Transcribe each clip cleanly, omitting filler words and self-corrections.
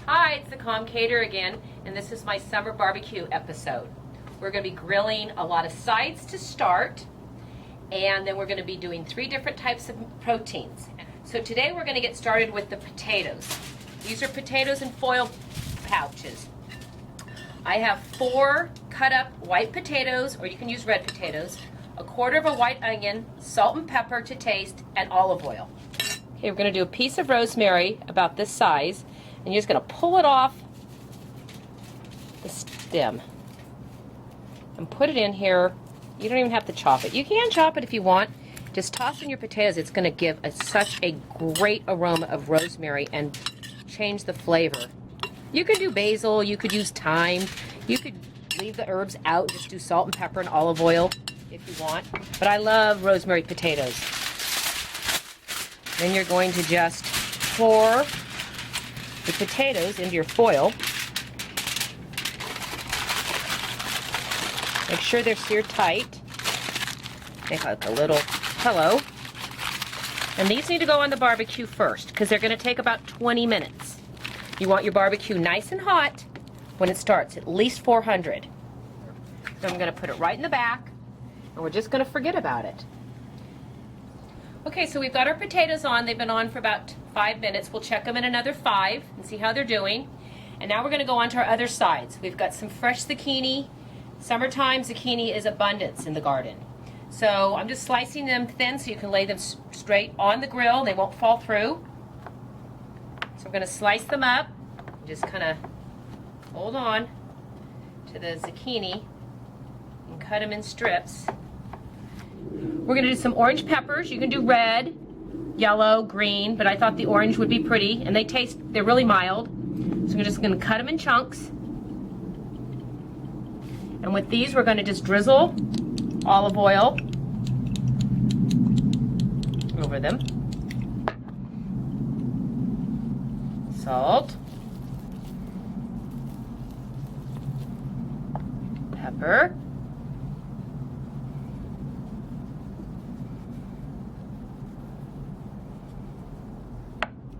Hi, it's the Caterer again, and this is my summer barbecue episode. We're going to be grilling a lot of sides to start, and then we're going to be doing 3 different types of proteins. So today we're going to get started with the potatoes. These are potatoes in foil pouches. I have 4 cut up white potatoes, or you can use red potatoes, a quarter of a white onion, salt and pepper to taste, and olive oil. Okay, we're going to do a piece of rosemary about this size, and you're just going to pull it off the stem and put it in here. You don't even have to chop it. You can chop it if you want. Just toss in your potatoes. It's going to give such a great aroma of rosemary and change the flavor. You could do basil, you could use thyme, you could leave the herbs out, just do salt and pepper and olive oil if you want. But I love rosemary potatoes. Then you're going to just pour the potatoes into your foil. Make sure they're seared tight. Make like a little pillow. And these need to go on the barbecue first because they're going to take about 20 minutes. You want your barbecue nice and hot when it starts, at least 400. So I'm going to put it right in the back, and we're just going to forget about it. Okay, so we've got our potatoes on. They've been on for about 5 minutes. We'll check them in another 5 and see how they're doing. And now we're going to go on to our other sides. We've got some fresh zucchini. Summertime zucchini is abundance in the garden. So I'm just slicing them thin so you can lay them straight on the grill. They won't fall through. So I'm going to slice them up. Just kind of hold on to the zucchini and cut them in strips. We're going to do some orange peppers. You can do red, yellow, green, but I thought the orange would be pretty, and they're really mild. So I'm just going to cut them in chunks. And with these, we're going to just drizzle olive oil over them. Salt. Pepper.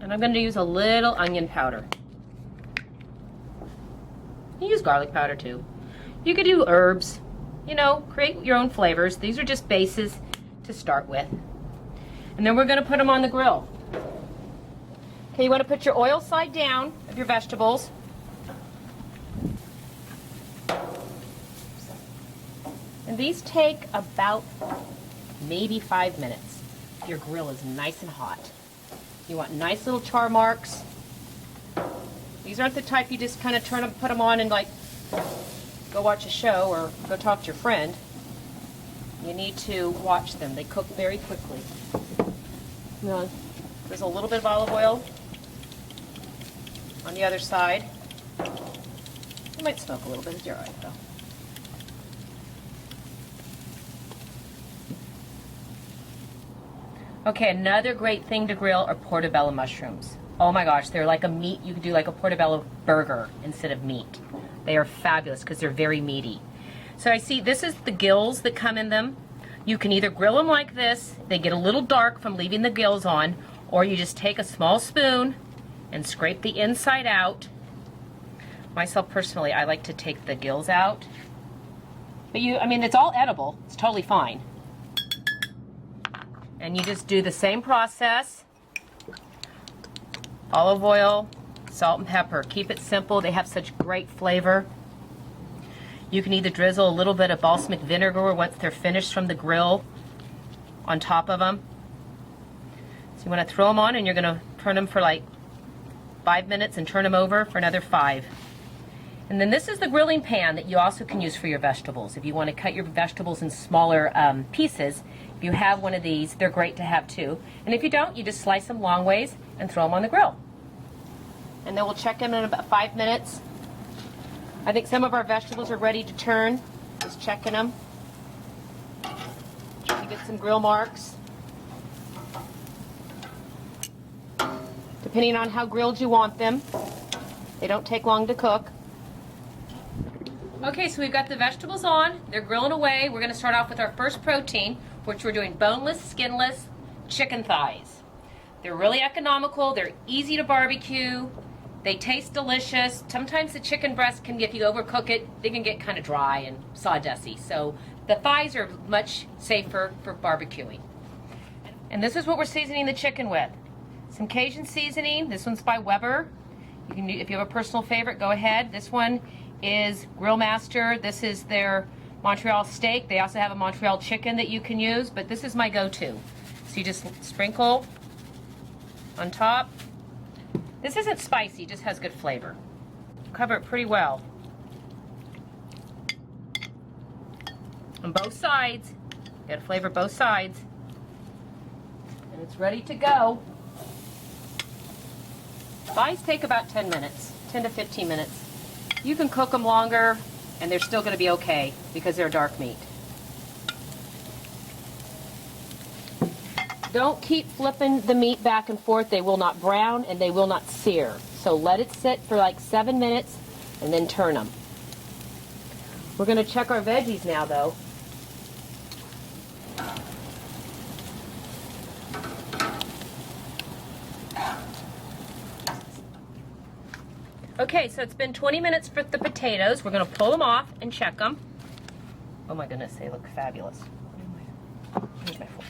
And I'm going to use a little onion powder. You use garlic powder too. You could do herbs, create your own flavors. These are just bases to start with. And then we're going to put them on the grill. Okay, you want to put your oil side down of your vegetables. And these take about maybe 5 minutes. Your grill is nice and hot. You want nice little char marks. These aren't the type you just kind of put them on and like go watch a show or go talk to your friend. You need to watch them. They cook very quickly. There's a little bit of olive oil on the other side. It might smoke a little bit. It's all right though. Okay, another great thing to grill are portobello mushrooms. Oh my gosh, they're like a meat. You could do like a portobello burger instead of meat. They are fabulous because they're very meaty. So I see this is the gills that come in them. You can either grill them like this. They get a little dark from leaving the gills on, or you just take a small spoon and scrape the inside out. Myself personally, I like to take the gills out. But it's all edible. It's totally fine. And you just do the same process. Olive oil, salt and pepper. Keep it simple. They have such great flavor. You can either drizzle a little bit of balsamic vinegar once they're finished from the grill on top of them. So you want to throw them on and you're going to turn them for like 5 minutes and turn them over for another 5. And then this is the grilling pan that you also can use for your vegetables. If you want to cut your vegetables in smaller pieces, if you have one of these, they're great to have too. And if you don't, you just slice them long ways and throw them on the grill. And then we'll check them in about 5 minutes. I think some of our vegetables are ready to turn. Just checking them. You get some grill marks. Depending on how grilled you want them. They don't take long to cook. Okay, so we've got the vegetables on. They're grilling away. We're going to start off with our first protein, which we're doing boneless, skinless chicken thighs. They're really economical. They're easy to barbecue. They taste delicious. Sometimes the chicken breast can, if you overcook it, they can get kind of dry and sawdusty. So the thighs are much safer for barbecuing. And this is what we're seasoning the chicken with. Some Cajun seasoning. This one's by Weber. You can, if you have a personal favorite, go ahead. This one is Grill Master. This is their Montreal steak. They also have a Montreal chicken that you can use, but this is my go-to. So you just sprinkle on top. This isn't spicy, just has good flavor. Cover it pretty well. On both sides. You gotta flavor both sides. And it's ready to go. Thighs take about 10 minutes, 10 to 15 minutes. You can cook them longer and they're still gonna be okay because they're dark meat. Don't keep flipping the meat back and forth. They will not brown and they will not sear. So let it sit for like 7 minutes and then turn them. We're going to check our veggies now though. Okay, so it's been 20 minutes for the potatoes. We're going to pull them off and check them. Oh my goodness, they look fabulous. Here's my fork.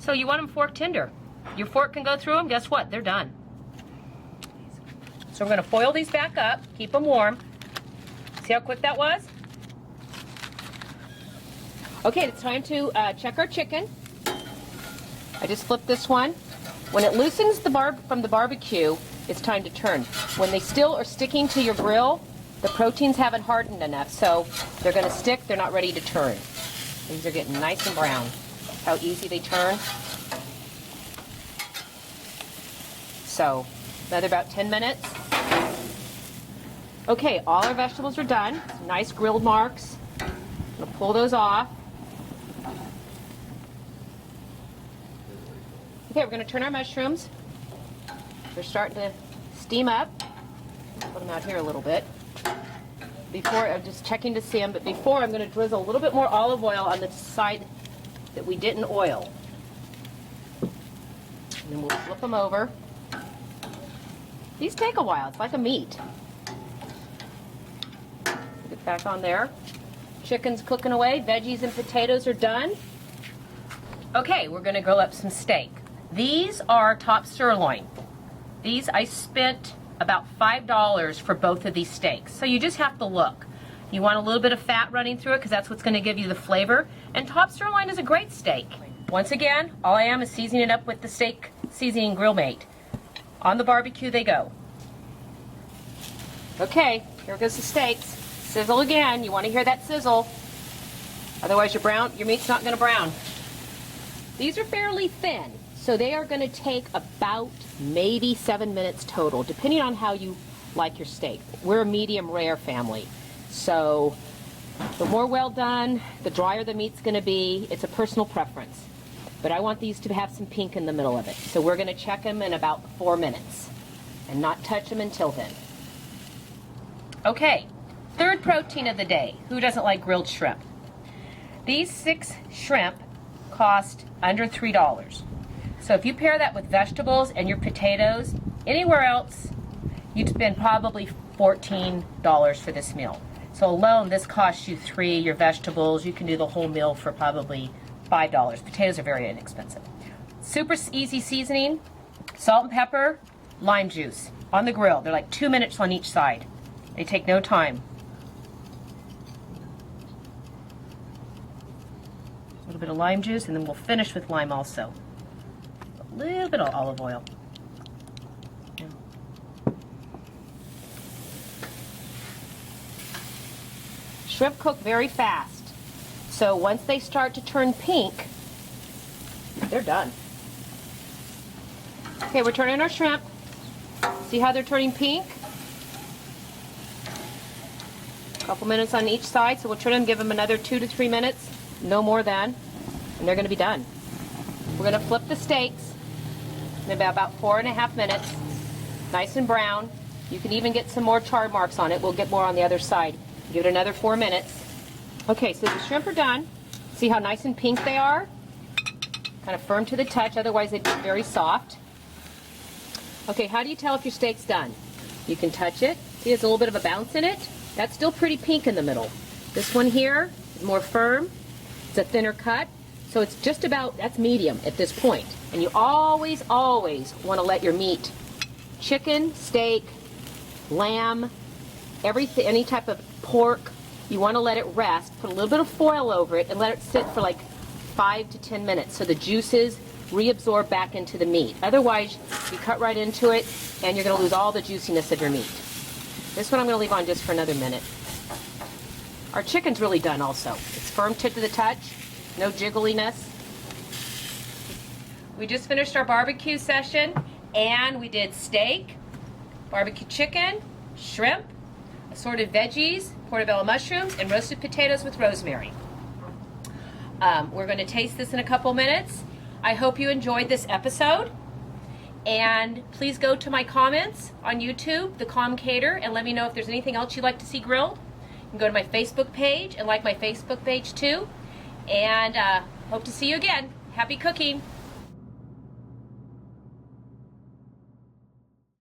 So you want them fork tender. Your fork can go through them. Guess what? They're done. So we're going to foil these back up, keep them warm. See how quick that was? Okay, it's time to check our chicken. I just flipped this one. When it loosens from the barbecue, it's time to turn. When they still are sticking to your grill, the proteins haven't hardened enough, so they're going to stick. They're not ready to turn. These are getting nice and brown. How easy they turn. So, another about 10 minutes. Okay, all our vegetables are done. Some nice grilled marks. I'm going to pull those off. Okay, we're going to turn our mushrooms. They're starting to steam up. Put them out here a little bit. Before, I'm just checking to see them, but before I'm going to drizzle a little bit more olive oil on the side that we didn't oil. And then we'll flip them over. These take a while. It's like a meat. Get back on there. Chicken's cooking away. Veggies and potatoes are done. Okay, we're going to grill up some steak. These are top sirloin. These, I spent about $5 for both of these steaks. So you just have to look. You want a little bit of fat running through it because that's what's going to give you the flavor. And top sirloin is a great steak. Once again, all I am is seasoning it up with the steak seasoning Grill Mate. On the barbecue they go. Okay, here goes the steaks. Sizzle again. You want to hear that sizzle. Otherwise your meat's not going to brown. These are fairly thin, so they are going to take about maybe 7 minutes total, depending on how you like your steak. We're a medium rare family. So the more well done, the drier the meat's going to be. It's a personal preference. But I want these to have some pink in the middle of it. So we're going to check them in about 4 minutes and not touch them until then. Okay, third protein of the day. Who doesn't like grilled shrimp? These 6 shrimp cost under $3. So if you pair that with vegetables and your potatoes, anywhere else, you'd spend probably $14 for this meal. So alone, this costs you $3. Your vegetables, you can do the whole meal for probably $5. Potatoes are very inexpensive. Super easy seasoning, salt and pepper, lime juice on the grill. They're like 2 minutes on each side. They take no time. A little bit of lime juice, and then we'll finish with lime also. A little bit of olive oil. Shrimp cook very fast. So once they start to turn pink, they're done. Okay, we're turning our shrimp. See how they're turning pink? A couple minutes on each side, so we'll turn them, give them another 2 to 3 minutes, no more than, and they're going to be done. We're going to flip the steaks in about 4.5 minutes, nice and brown. You can even get some more char marks on it. We'll get more on the other side. Give it another 4 minutes. Okay, so the shrimp are done. See how nice and pink they are? Kind of firm to the touch, otherwise they'd be very soft. Okay, how do you tell if your steak's done? You can touch it. See, there's a little bit of a bounce in it. That's still pretty pink in the middle. This one here is more firm. It's a thinner cut. So it's just about, that's medium at this point. And you always, always want to let your meat, chicken, steak, lamb, everything, any type of pork, you want to let it rest, put a little bit of foil over it, and let it sit for like 5 to 10 minutes so the juices reabsorb back into the meat. Otherwise, you cut right into it, and you're going to lose all the juiciness of your meat. This one I'm going to leave on just for another minute. Our chicken's really done also. It's firm to the touch, no jiggliness. We just finished our barbecue session, and we did steak, barbecue chicken, shrimp, assorted veggies, portobello mushrooms, and roasted potatoes with rosemary. We're going to taste this in a couple minutes. I hope you enjoyed this episode. And please go to my comments on YouTube, The Calm Caterer, and let me know if there's anything else you'd like to see grilled. You can go to my Facebook page and like my Facebook page too. And hope to see you again. Happy cooking.